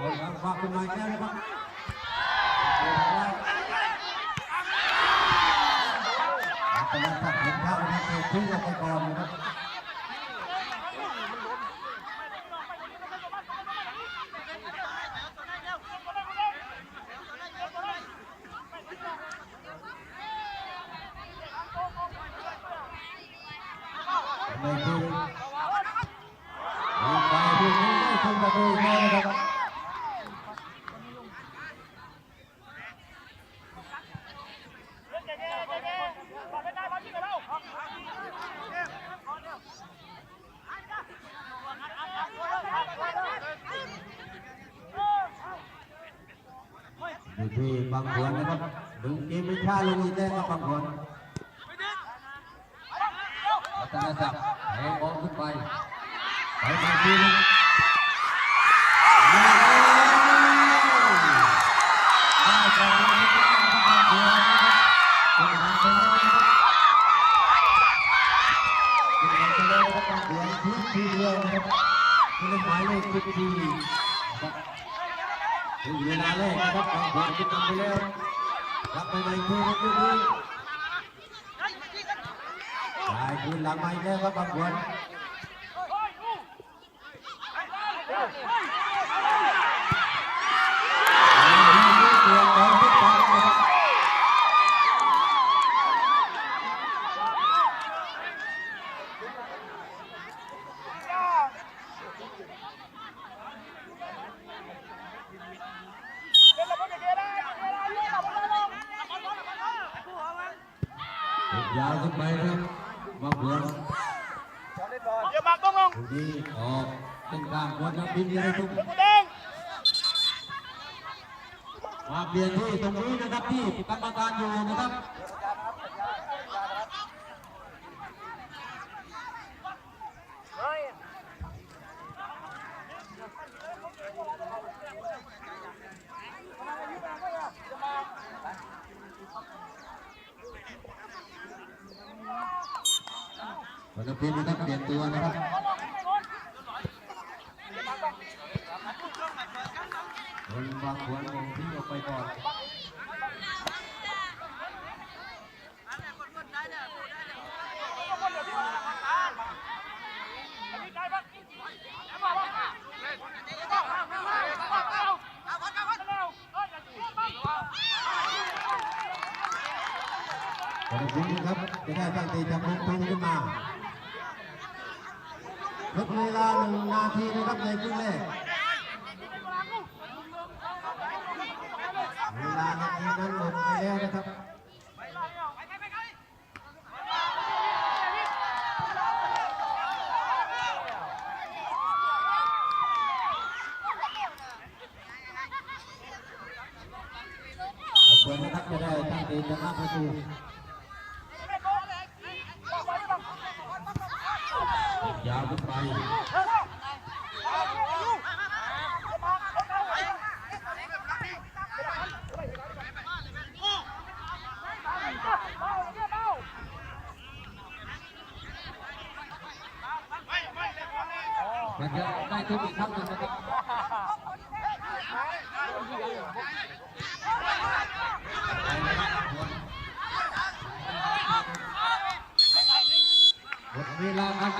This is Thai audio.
ฝากเป็นไม้แก้วนะครับกำลังตัดเห็นข้าวนะครับทิ้งออกไปก่อนนะครับไม่ถูกไปถูกนี้ไม่ถูกประตูเลยนะครับอยู่ที่บางขวนนะครับดึงเกมไม่ช้าลงอีกแล้วครับบางขวนรัตนศักดิ์ให้บอลขึ้นไปมาทีนึงได้จากบางขวนเป็นบางขวนบางขวนทุกทีเดียวนะครับเป็นหมายเลข14ถึงเวลาแรกนะครับบางขวนขึ้นนำไปแล้วรับไปในคู่นี้ได้คืนหลังไปแล้วครับบางขวนยาวขึ้นไปนะครับบางขวนเดี๋ยวมาต้องลงดีออกตรงกลางควรจะบินอะไรทุกมาเปลี่ยนที่ตรงนี้นะครับที่กรรมการอยู่นะครับวันนี้พี่นะครับเปลี่ยนตัวนะครับคนบางขวนลงที่ออกไปก่อนวันนี้ครับจะได้ตั้งใจจับมุมตรงขึ้นมาลดเวลา1 นาทีนะครับในครึ่งแรกเวลานาทีนั้นหมดไปแล้วนะครับเอาเพื่อนนะครับจะได้ตั้งใจจะรับประตูยาวขึ้นไปมันจะได้ทุกอีกครั้งหนึ่งนะครับหมดเวลาครับ